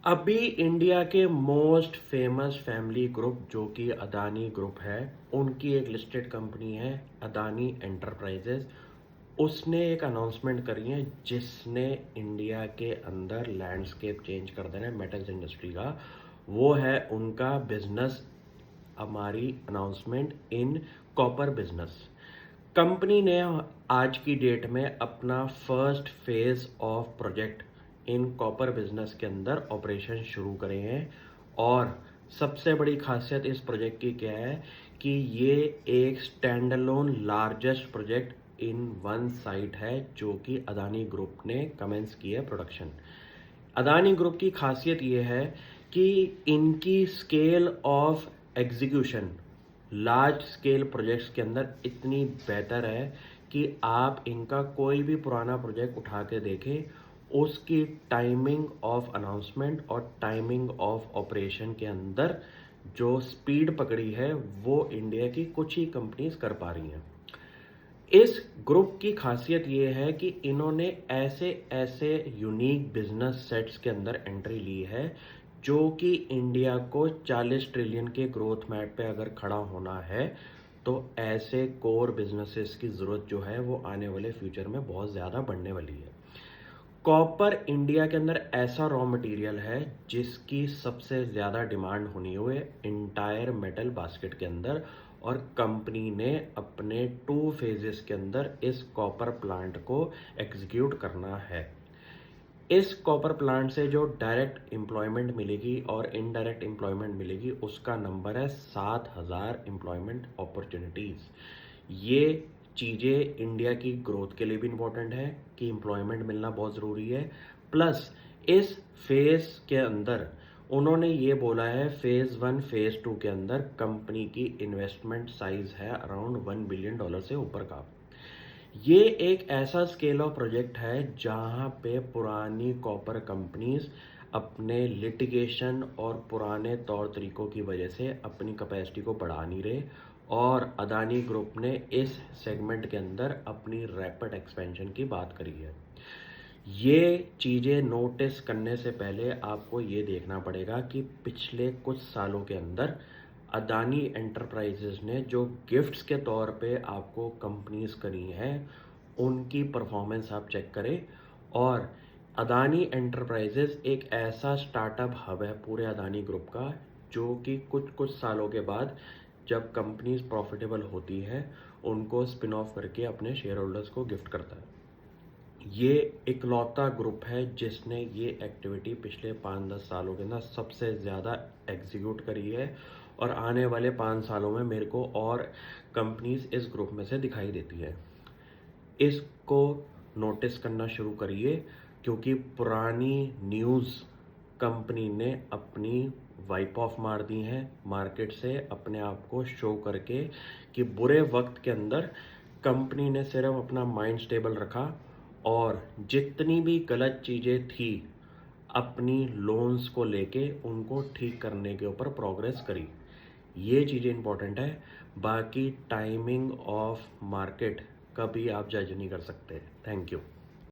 अभी इंडिया के most famous family group जो कि अदानी ग्रुप है, उनकी एक लिस्टेड कंपनी है अदानी एंटरप्राइजेस। उसने एक अनाउंसमेंट करी है जिसने इंडिया के अंदर लैंडस्केप चेंज कर देना है मेटल्स इंडस्ट्री का। वो है उनका बिजनेस, हमारी announcement in copper business. Company ने आज की डेट में अपना first phase of project in copper business के अंदर ऑपरेशन शुरू करे हैं। और सबसे बड़ी खासियत इस प्रोजेक्ट की क्या है कि ये एक stand alone largest project in one site है जो कि अदानी ग्रुप ने कमेंस की है प्रोडक्शन। अदानी ग्रुप की खासियत ये है कि इनकी scale of execution large scale projects के अंदर इतनी बेहतर है कि आप इनका कोई भी पुराना प्रोजेक्ट उठा के देखें, उसकी टाइमिंग ऑफ अनाउंसमेंट और टाइमिंग ऑफ ऑपरेशन के अंदर जो स्पीड पकड़ी है वो इंडिया की कुछ ही कंपनीज कर पा रही हैं। इस ग्रुप की खासियत ये है कि इन्होंने ऐसे ऐसे यूनिक बिजनेस सेट्स के अंदर एंट्री ली है जो कि इंडिया को 40 ट्रिलियन के ग्रोथ मैप पे अगर खड़ा होना है तो ऐसे कोर बिजनेसेस की ज़रूरत जो है वो आने वाले फ्यूचर में बहुत ज़्यादा बढ़ने वाली है। कॉपर इंडिया के अंदर ऐसा रॉ मटेरियल है जिसकी सबसे ज़्यादा डिमांड होनी हुई है इंटायर मेटल बास्केट के अंदर। और कंपनी ने अपने 2 फेजेस के अंदर इस कॉपर प्लांट को एग्जीक्यूट करना है। इस कॉपर प्लांट से जो डायरेक्ट एम्प्लॉयमेंट मिलेगी और इनडायरेक्ट एम्प्लॉयमेंट मिलेगी उसका नंबर है 7,000 एम्प्लॉयमेंट अपॉर्चुनिटीज़। ये चीज़ें इंडिया की ग्रोथ के लिए भी इम्पोर्टेंट है कि एम्प्लॉयमेंट मिलना बहुत ज़रूरी है। प्लस इस फेज़ के अंदर उन्होंने ये बोला है फेज़ 1 फेज़ 2 के अंदर कंपनी की इन्वेस्टमेंट साइज है अराउंड $1 बिलियन से ऊपर का। ये एक ऐसा स्केल ऑफ प्रोजेक्ट है जहाँ पे पुरानी कॉपर कंपनीज अपने लिटिगेशन और पुराने तौर तरीकों की वजह से अपनी कैपेसिटी को बढ़ा नहीं रहे। और अदानी ग्रुप ने इस सेगमेंट के अंदर अपनी रैपिड एक्सपेंशन की बात करी है। ये चीज़ें नोटिस करने से पहले आपको ये देखना पड़ेगा कि पिछले कुछ सालों के अंदर अदानी एंटरप्राइजेस ने जो गिफ्ट्स के तौर पे आपको कंपनीज करी हैं उनकी परफॉर्मेंस आप चेक करें। और अदानी एंटरप्राइजेस एक ऐसा स्टार्टअप हब है पूरे अदानी ग्रुप का जो कि कुछ कुछ सालों के बाद जब कंपनीज प्रॉफिटेबल होती है उनको स्पिन ऑफ करके अपने शेयर होल्डर्स को गिफ्ट करता है। ये इकलौता ग्रुप है जिसने ये एक्टिविटी पिछले 5-10 सालों के अंदर सबसे ज़्यादा एग्जीक्यूट करी है। और आने वाले 5 सालों में मेरे को और कंपनीज इस ग्रुप में से दिखाई देती है। इसको नोटिस करना शुरू करिए क्योंकि पुरानी न्यूज़ कंपनी ने अपनी वाइप ऑफ मार दी हैं मार्केट से अपने आप को शो करके कि बुरे वक्त के अंदर कंपनी ने सिर्फ अपना माइंड स्टेबल रखा और जितनी भी गलत चीज़ें थी अपनी लोन्स को लेके उनको ठीक करने के ऊपर प्रोग्रेस करी। ये चीज़ें इंपॉर्टेंट है। बाकी टाइमिंग ऑफ मार्केट कभी आप जज नहीं कर सकते। Thank you.